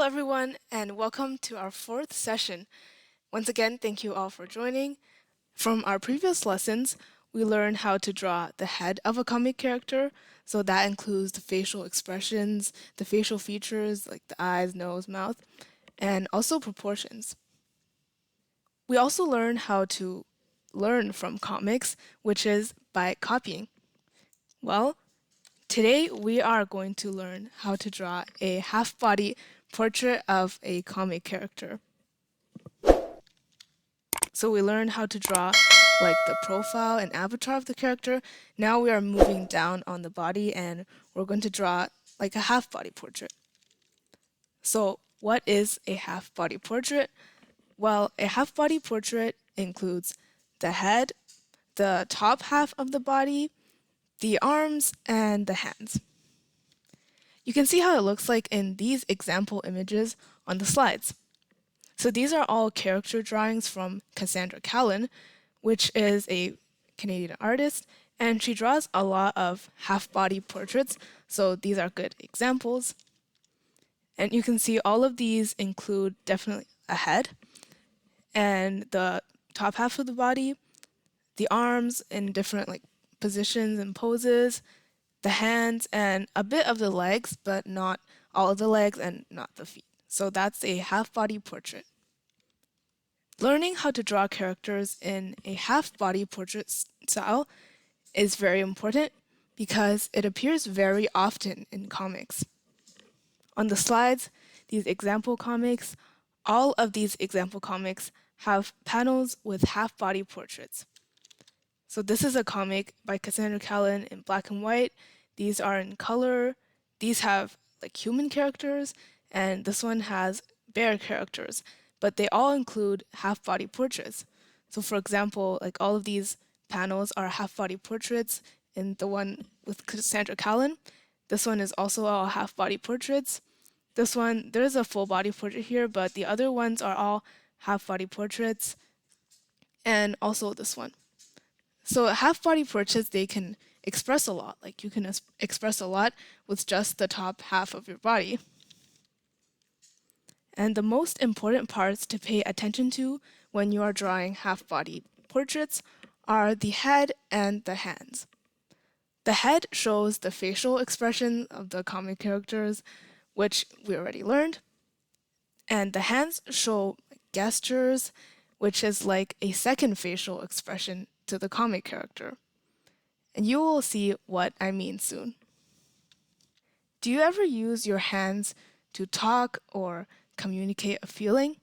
everyone, and welcome to our fourth session. Once again, thank you all for joining. From our previous lessons, we learned how to draw the head of a comic character. So that includes the facial expressions, the facial features like the eyes, nose, mouth, and also proportions. We also learned how to learn from comics, which is by copying. Well, today we are going to learn how to draw a half-body portrait of a comic character. So we learned how to draw like the profile and avatar of the character. Now we are moving down on the body and we're going to draw like a half-body portrait. So what is a half-body portrait? Well, a half-body portrait includes the head, the top half of the body, the arms, and the hands. You can see how it looks like in these example images on the slides. So these are all character drawings from Cassandra Callan, which is a Canadian artist, and she draws a lot of half-body portraits, so these are good examples. And you can see all of these include definitely a head, and the top half of the body, the arms in different like positions and poses, the hands, and a bit of the legs, but not all of the legs and not the feet. So that's a half-body portrait. Learning how to draw characters in a half-body portrait style is very important because it appears very often in comics. On the slides, these example comics, all of these example comics have panels with half-body portraits. So this is a comic by Cassandra Callan in black and white. These are in color. These have like human characters, and this one has bear characters, but they all include half-body portraits. So for example, like all of these panels are half-body portraits. In the one with Cassandra Callan, this one is also all half-body portraits. This one, there's a full-body portrait here, but the other ones are all half-body portraits, and also this one. So half-body portraits, they can express a lot. Like you can express a lot with just the top half of your body. And the most important parts to pay attention to when you are drawing half-body portraits are the head and the hands. The head shows the facial expression of the comic characters, which we already learned. And the hands show gestures, which is like a second facial expression to the comic character. And you will see what I mean soon. Do you ever use your hands to talk or communicate a feeling?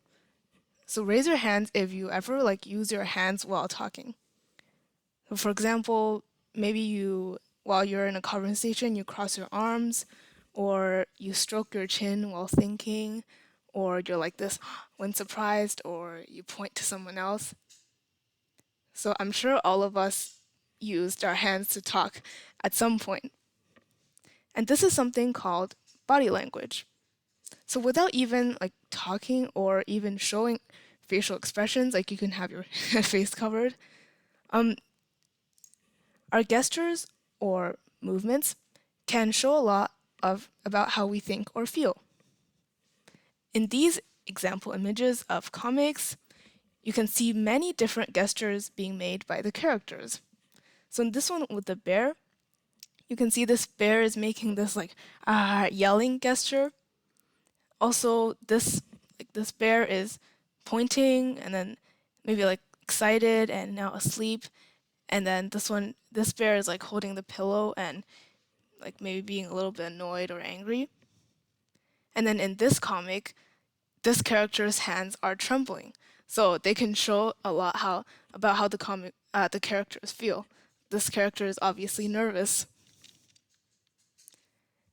So raise your hands if you ever like use your hands while talking. So for example, maybe while you're in a conversation, you cross your arms, or you stroke your chin while thinking, or you're like this when surprised, or you point to someone else. So I'm sure all of us used our hands to talk at some point. And this is something called body language. So without even like talking or even showing facial expressions, like you can have your face covered, our gestures or movements can show a lot of about how we think or feel. In these example images of comics, you can see many different gestures being made by the characters. So in this one with the bear, you can see this bear is making this like yelling gesture. Also, this bear is pointing and then maybe like excited and now asleep. And then this bear is like holding the pillow and like maybe being a little bit annoyed or angry. And then in this comic, this character's hands are trembling. So they can show a lot about how the characters feel. This character is obviously nervous.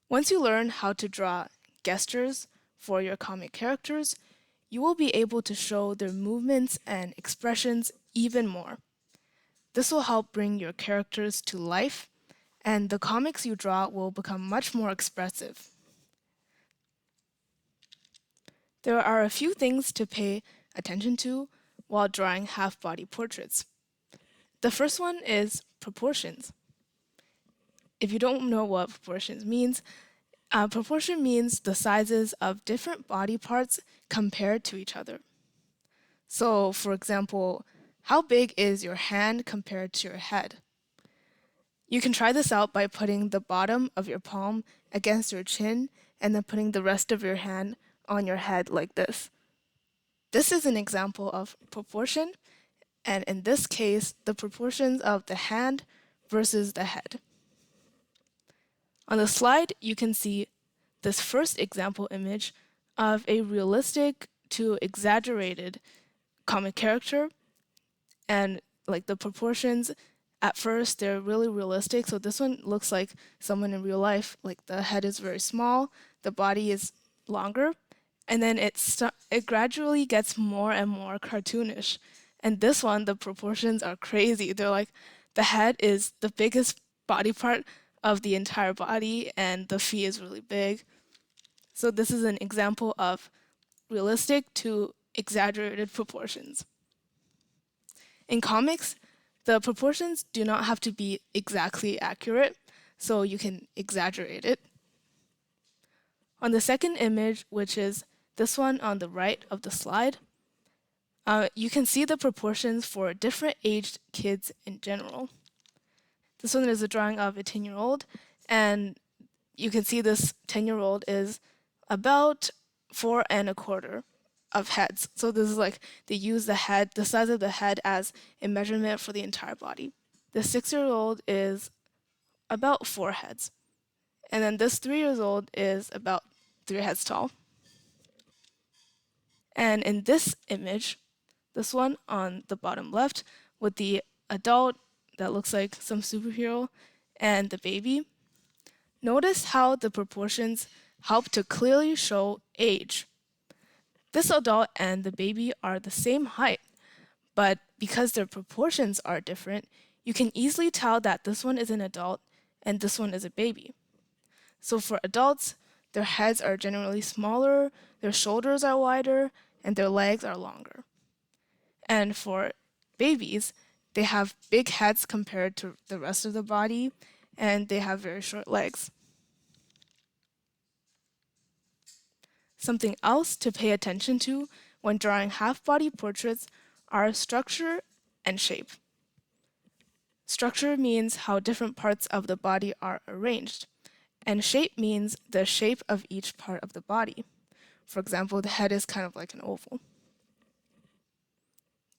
Once you learn how to draw gestures for your comic characters, you will be able to show their movements and expressions even more. This will help bring your characters to life, and the comics you draw will become much more expressive. There are a few things to pay attention to while drawing half-body portraits. The first one is proportions. If you don't know what proportions means, Proportion means the sizes of different body parts compared to each other. So, for example, how big is your hand compared to your head? You can try this out by putting the bottom of your palm against your chin and then putting the rest of your hand on your head like this. This is an example of proportion, and in this case, the proportions of the hand versus the head. On the slide, you can see this first example image of a realistic to exaggerated comic character, and like the proportions at first they're really realistic. So this one looks like someone in real life, like the head is very small, the body is longer, and then it gradually gets more and more cartoonish. And this one, the proportions are crazy. They're like the head is the biggest body part of the entire body, and the feet is really big. So this is an example of realistic to exaggerated proportions. In comics, the proportions do not have to be exactly accurate, so you can exaggerate it. On the second image, which is this one on the right of the slide, you can see the proportions for different aged kids in general. This one is a drawing of a 10-year-old, and you can see this 10-year-old is about 4.25 of heads. So this is like they use the head, the size of the head as a measurement for the entire body. The 6-year-old is about 4 heads. And then this 3 years old is about 3 heads tall. And in this image, this one on the bottom left with the adult that looks like some superhero and the baby, notice how the proportions help to clearly show age. This adult and the baby are the same height, but because their proportions are different, you can easily tell that this one is an adult and this one is a baby. So for adults, their heads are generally smaller, their shoulders are wider, and their legs are longer. And for babies, they have big heads compared to the rest of the body, and they have very short legs. Something else to pay attention to when drawing half-body portraits are structure and shape. Structure means how different parts of the body are arranged, and shape means the shape of each part of the body. For example, the head is kind of like an oval.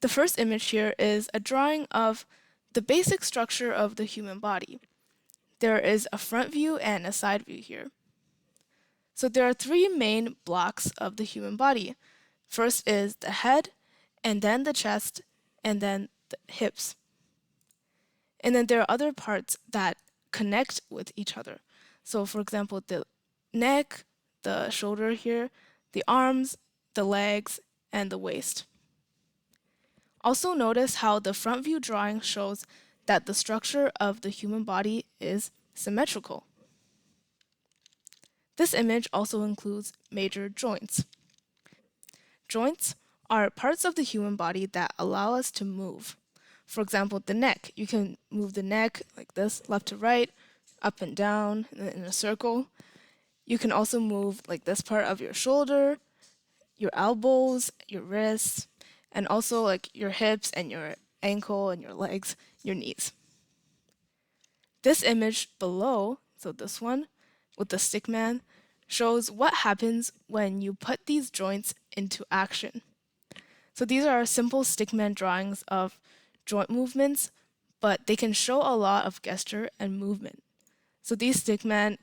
The first image here is a drawing of the basic structure of the human body. There is a front view and a side view here. So there are three main blocks of the human body. First is the head, and then the chest, and then the hips. And then there are other parts that connect with each other. So for example, the neck, the shoulder here, the arms, the legs, and the waist. Also notice how the front view drawing shows that the structure of the human body is symmetrical. This image also includes major joints. Joints are parts of the human body that allow us to move. For example, the neck. You can move the neck like this, left to right, up and down in a circle. You can also move like this part of your shoulder, your elbows, your wrists, and also like your hips and your ankle and your legs, your knees. This image below, so this one with the stick man, shows what happens when you put these joints into action. So these are simple stickman drawings of joint movements, but they can show a lot of gesture and movement. So these stickmen,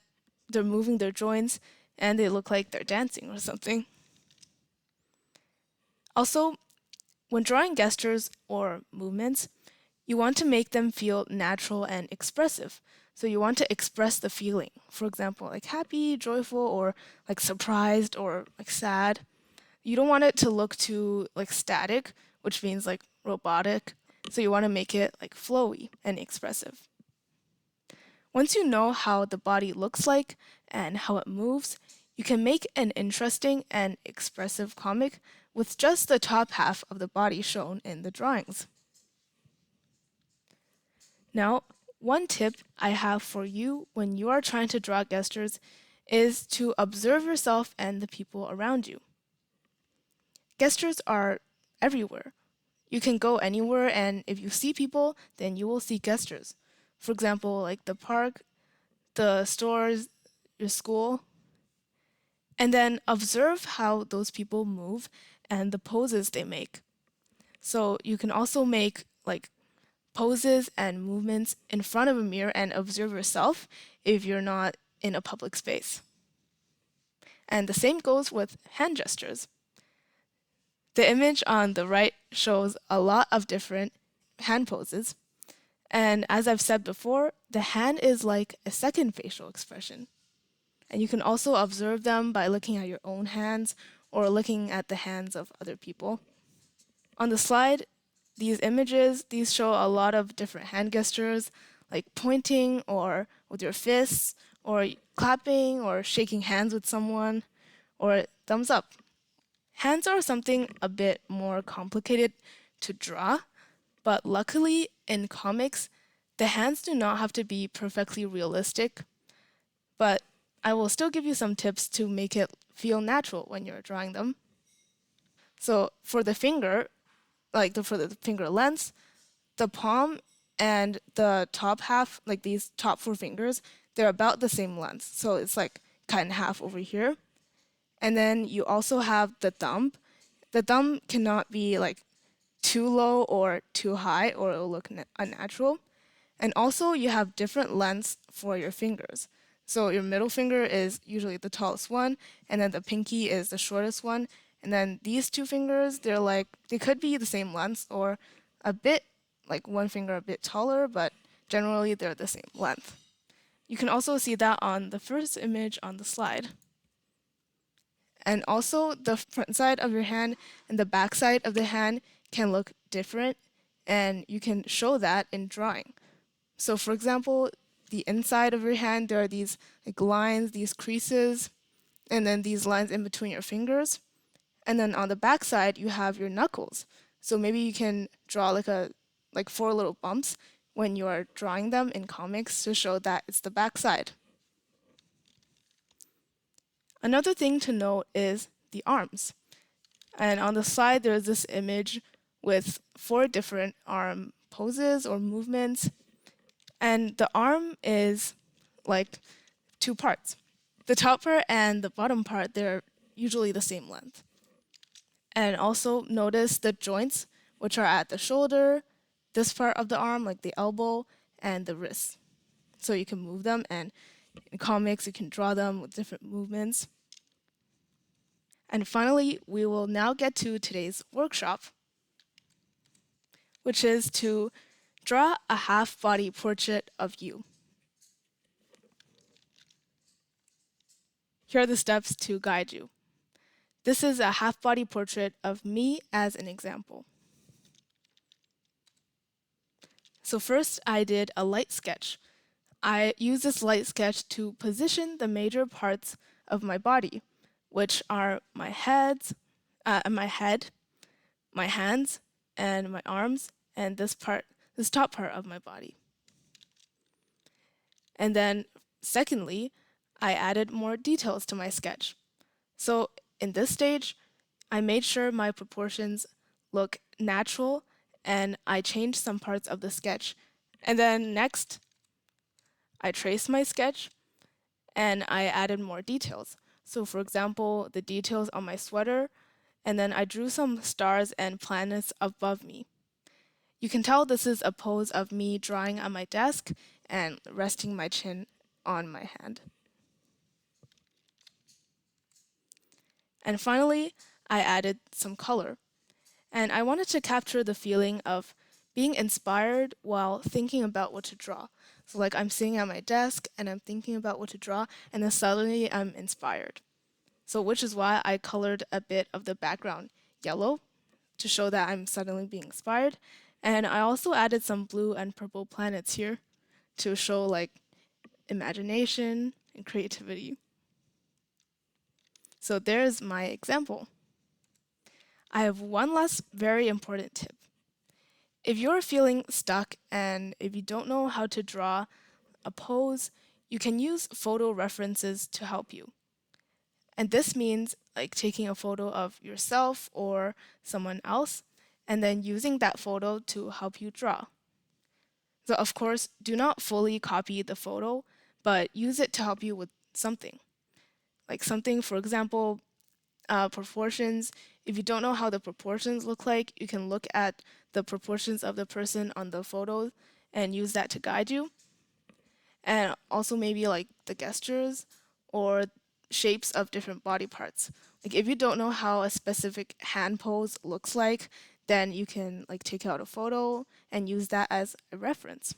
they're moving their joints and they look like they're dancing or something. Also, when drawing gestures or movements, you want to make them feel natural and expressive. So you want to express the feeling. For example, like happy, joyful, or like surprised or like sad. You don't want it to look too like static, which means like robotic. So you want to make it like flowy and expressive. Once you know how the body looks like and how it moves, you can make an interesting and expressive comic with just the top half of the body shown in the drawings. Now, one tip I have for you when you are trying to draw gestures is to observe yourself and the people around you. Gestures are everywhere. You can go anywhere, and if you see people, then you will see gestures. For example, like the park, the stores, your school, and then observe how those people move and the poses they make. So you can also make like poses and movements in front of a mirror and observe yourself if you're not in a public space. And the same goes with hand gestures. The image on the right shows a lot of different hand poses. And as I've said before, the hand is like a second facial expression. And you can also observe them by looking at your own hands or looking at the hands of other people. On the slide, these show a lot of different hand gestures, like pointing or with your fists, or clapping or shaking hands with someone, or thumbs up. Hands are something a bit more complicated to draw, but luckily in comics, the hands do not have to be perfectly realistic, but I will still give you some tips to make it feel natural when you're drawing them. So for the finger, for the finger lengths, the palm and the top half, like these top four fingers, they're about the same length. So it's like cut in half over here. And then you also have the thumb. The thumb cannot be like too low or too high or it'll look unnatural. And also you have different lengths for your fingers. So your middle finger is usually the tallest one, and then the pinky is the shortest one. And then these two fingers, they could be the same length or a bit, like one finger a bit taller, but generally they're the same length. You can also see that on the first image on the slide. And also the front side of your hand and the back side of the hand can look different, and you can show that in drawing. So for example, the inside of your hand, there are these like lines, these creases, and then these lines in between your fingers. And then on the back side, you have your knuckles. So maybe you can draw like four little bumps when you are drawing them in comics to show that it's the back side. Another thing to note is the arms. And on the slide, there's this image with four different arm poses or movements. And the arm is like two parts. The top part and the bottom part, they're usually the same length. And also notice the joints, which are at the shoulder, this part of the arm, like the elbow, and the wrist. So you can move them, and in comics, you can draw them with different movements. And finally, we will now get to today's workshop, which is to draw a half-body portrait of you. Here are the steps to guide you. This is a half-body portrait of me as an example. So first, I did a light sketch. I used this light sketch to position the major parts of my body, which are my head, my hands, and my arms, and this top part of my body. And then, secondly, I added more details to my sketch. So in this stage, I made sure my proportions look natural, and I changed some parts of the sketch. And then next, I traced my sketch and I added more details. So for example, the details on my sweater, and then I drew some stars and planets above me. You can tell this is a pose of me drawing at my desk and resting my chin on my hand. And finally, I added some color. And I wanted to capture the feeling of being inspired while thinking about what to draw. So like I'm sitting at my desk and I'm thinking about what to draw, and then suddenly I'm inspired. So which is why I colored a bit of the background yellow to show that I'm suddenly being inspired. And I also added some blue and purple planets here to show like imagination and creativity. So there's my example. I have one last very important tip. If you're feeling stuck and if you don't know how to draw a pose, you can use photo references to help you. And this means like taking a photo of yourself or someone else and then using that photo to help you draw. So of course, do not fully copy the photo, but use it to help you with something. Like something, for example, proportions. If you don't know how the proportions look like, you can look at the proportions of the person on the photo and use that to guide you. And also maybe like the gestures or shapes of different body parts. Like if you don't know how a specific hand pose looks like, then you can like take out a photo and use that as a reference.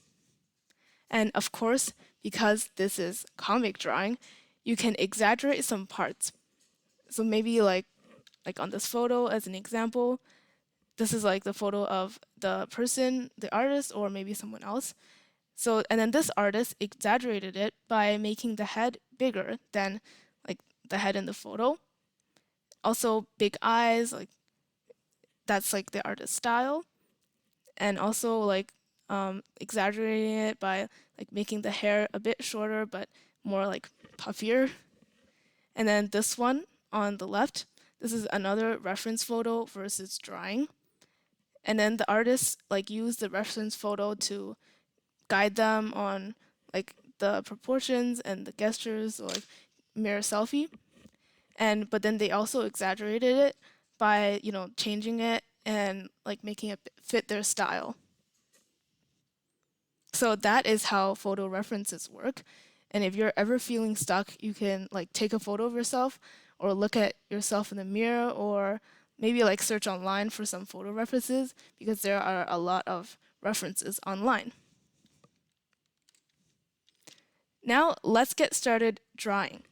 And of course, because this is comic drawing, you can exaggerate some parts. So maybe like on this photo as an example, this is like the photo of the person, the artist, or maybe someone else. So, and then this artist exaggerated it by making the head bigger than like the head in the photo. Also, big eyes, like that's like the artist's style. And also like exaggerating it by like making the hair a bit shorter but more like puffier. And then this one on the left, this is another reference photo versus drawing. And then the artist like used the reference photo to guide them on like the proportions and the gestures or like mirror selfie. And but then they also exaggerated it by, changing it and like making it fit their style. So that is how photo references work. And if you're ever feeling stuck, you can like take a photo of yourself or look at yourself in the mirror or maybe like search online for some photo references because there are a lot of references online. Now let's get started drawing.